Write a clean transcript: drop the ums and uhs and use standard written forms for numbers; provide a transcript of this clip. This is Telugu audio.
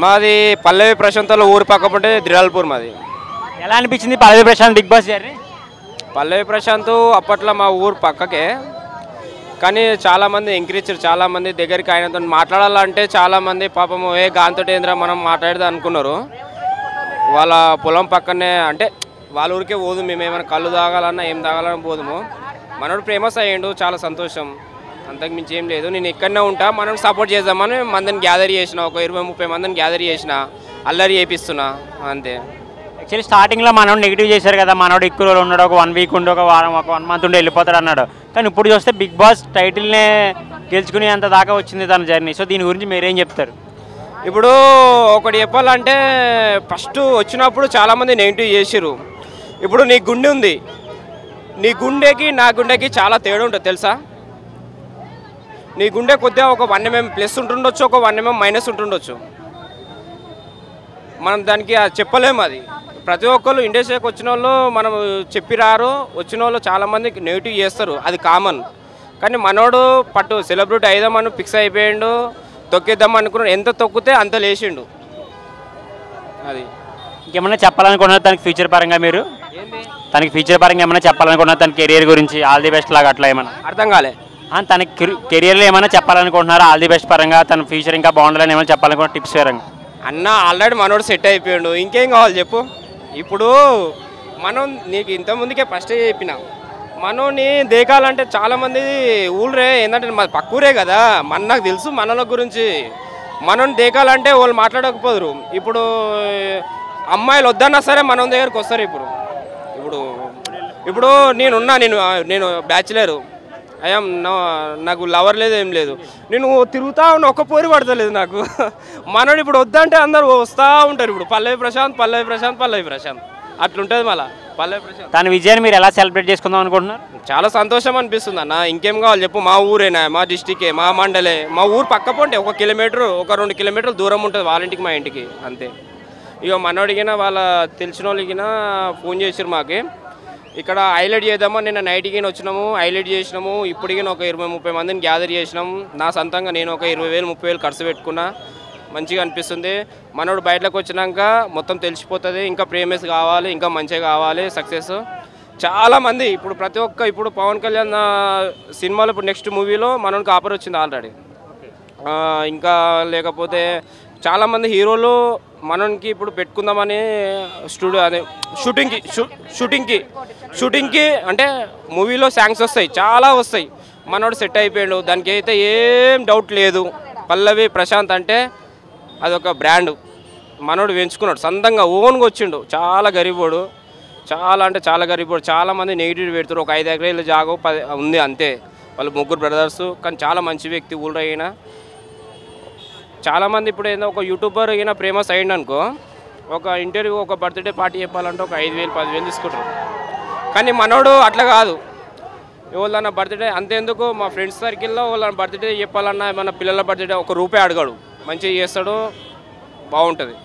మాది పల్లవి ప్రశాంత్లో ఊరు పక్కపంటే దిరాల్పూర్ మాది. ఎలా అనిపించింది పల్లవి ప్రశాంత్ బిగ్ బాస్ జర్నీ? పల్లవి ప్రశాంత్ అప్పట్లో మా ఊరు పక్కకే, కానీ చాలామంది ఎంకరేజ్, చాలామంది దగ్గరికి ఆయనతో మాట్లాడాలంటే చాలామంది పాపము ఏ గాంతోటేంద్ర మనం మాట్లాడదా అనుకున్నారు. వాళ్ళ పొలం పక్కనే అంటే వాళ్ళ ఊరికే పోదు, మేము ఏమైనా కళ్ళు తాగాలన్నా ఏం తాగాలన్నా పోదుము. మనోడు ఫేమస్ అయ్యిండు, చాలా సంతోషం, అంతకు మించి ఏం లేదు. నేను ఇక్కడనే ఉంటా, మనం సపోర్ట్ చేద్దామని మందిని గ్యాదర్ చేసిన, ఒక 20-30 మందిని గ్యాదర్ చేసిన, అల్లరి చేపిస్తున్నా అంతే. యాక్చువల్లీ స్టార్టింగ్లో మనోడు నెగిటివ్ చేశారు కదా, మనోడు ఎక్కువ రోజులు ఉన్నాడు, ఒక 1 వీక్ ఉండి ఒక వారం, ఒక 1 మంత్ ఉండి వెళ్ళిపోతాడు అన్నాడు. కానీ ఇప్పుడు చూస్తే బిగ్ బాస్ టైటిల్నే గెలుచుకుని అంత దాకా వచ్చింది తన జర్నీ. సో దీని గురించి మీరేం చెప్తారు? ఇప్పుడు ఒకటి చెప్పాలంటే ఫస్ట్ వచ్చినప్పుడు చాలామంది నెగిటివ్ చేసిర్రు. ఇప్పుడు నీ గుండె ఉంది, నీ గుండెకి నా గుండెకి చాలా తేడా ఉంటుంది తెలుసా. నీ గుండె కొద్దిగా ఒక 1 mm ప్లస్ ఉంటుండొచ్చు, ఒక 1 mm మైనస్ ఉంటుండొచ్చు. మనం దానికి చెప్పలేము. అది ప్రతి ఒక్కళ్ళు ఇండస్ట్రీకి వచ్చిన వాళ్ళు మనం చెప్పిరారు, వచ్చిన వాళ్ళు చాలామంది నెగిటివ్ చేస్తారు, అది కామన్. కానీ మనోడు పట్టు సెలబ్రిటీ అయిదామని ఫిక్స్ అయిపోయాడు, తొక్కేద్దాం అనుకున్నాడు, ఎంత తొక్కితే అంత లేచిండు. అది ఇంకేమన్నా చెప్పాలనుకున్నారు తనకి ఫ్యూచర్ పరంగా? మీరు తనకి ఫ్యూచర్ పరంగా ఏమైనా చెప్పాలనుకున్నారు, తన కెరియర్ గురించి ఆల్ ది బెస్ట్ లాగా అట్లా ఏమన్నా? అర్థం కాలే. తనకి కెరియర్లో ఏమైనా చెప్పాలనుకుంటున్నారా ఆల్ ది బెస్ట్ పరంగా, తన ఫ్యూచర్ ఇంకా బాగుండాలని ఏమైనా చెప్పాలనుకున్న టిప్స్ పరంగా? అన్న ఆల్రెడీ మనోడు సెట్ అయిపోయాడు, ఇంకేం కావాలి చెప్పు. ఇప్పుడు మనం నీకు ఇంతకుముందుకే ఫస్టే చెప్పిన, మనోని దేకాలంటే చాలామంది ఊళ్ళే ఏంటంటే మా పక్కూరే కదా, నాకు తెలుసు మనల గురించి. మనోని దేకాలంటే వాళ్ళు మాట్లాడకపోదురు. ఇప్పుడు అమ్మాయిలు వద్దన్నా సరే మనం దగ్గరికి వస్తారు. ఇప్పుడు ఇప్పుడు ఇప్పుడు నేను బ్యాచిలరు, అయ్యాం, నాకు లవర్ లేదు, ఏం లేదు, నేను తిరుగుతా ఉన్నా, ఒక్క పోరి పడతలేదు నాకు. మనోడు ఇప్పుడు వద్దంటే అందరు వస్తూ ఉంటారు. ఇప్పుడు పల్లవి ప్రశాంత్ అట్లుంటుంది. మళ్ళీ పల్లవి ప్రశాంత్ తన విజయాన్ని మీరు ఎలా సెలబ్రేట్ చేసుకుందాం అనుకుంటున్నారు? చాలా సంతోషం అనిపిస్తుంది అన్న. ఇంకేం కావాలి చెప్పు. మా ఊరేనా, మా డిస్టికే, మా మండలే, మా ఊరు పక్క పోంటే 1 కిలోమీటర్, ఒక 2 కిలోమీటర్లు దూరం ఉంటుంది వాళ్ళ ఇంటికి, మా ఇంటికి, అంతే. ఇక మనోడిగినా వాళ్ళ తెలిసిన వాళ్ళకినా ఫోన్ చేసారు మాకు, ఇక్కడ హైలైట్ చేద్దామని. నిన్న నైట్కి వచ్చినాము, హైలైట్ చేసినాము. ఇప్పటికీ ఒక 20-30 మందిని గ్యాదర్ చేసినాం. నా సొంతంగా నేను ఒక 20,000-30,000 ఖర్చు పెట్టుకున్నా. మంచిగా అనిపిస్తుంది. మనోడు బయటకు వచ్చినాక మొత్తం తెలిసిపోతుంది. ఇంకా ప్రేమస్ కావాలి, ఇంకా మంచిగా కావాలి, సక్సెస్. చాలామంది ఇప్పుడు ప్రతి ఒక్క ఇప్పుడు పవన్ కళ్యాణ్ సినిమాలో ఇప్పుడు నెక్స్ట్ మూవీలో మనోడికి ఆఫర్ వచ్చింది ఆల్రెడీ. ఇంకా లేకపోతే చాలామంది హీరోలు మనోనికి ఇప్పుడు పెట్టుకుందామని అదే షూటింగ్కి అంటే మూవీలో సాంగ్స్ వస్తాయి, చాలా వస్తాయి. మనోడు సెట్ అయిపోయాడు, దానికి అయితే ఏం డౌట్ లేదు. పల్లవి ప్రశాంత్ అంటే అదొక బ్రాండ్. మనోడు పెంచుకున్నాడు, సొంతంగా ఓన్గా వచ్చిండు. చాలా గరీబోడు, చాలా అంటే చాలా గరీబోడు. చాలామంది నెగిటివ్ పెడతారు. ఒక 5 ఎకరాల జాగో 10 ఉంది అంతే. వాళ్ళు 3 బ్రదర్స్, కానీ చాలా మంచి వ్యక్తి. ఊళ్ళో అయినా చాలామంది ఇప్పుడు ఏదో ఒక యూట్యూబర్ అయినా ఫేమస్ అయ్యిండు అనుకో, ఒక ఇంటర్వ్యూ, ఒక బర్త్డే పార్టీ చెప్పాలంటే ఒక 5,000-10,000 తీసుకుంటారు. కానీ మనోడు అట్లా కాదు. ఎవరిదన్నా బర్త్డే అంతేందుకు, మా ఫ్రెండ్స్ సర్కిల్లో వాళ్ళ బర్త్డే చెప్పాలన్నా, మన పిల్లల బర్త్డే 1 రూపాయి అడగాడు, మంచిగా చేస్తాడు, బాగుంటుంది.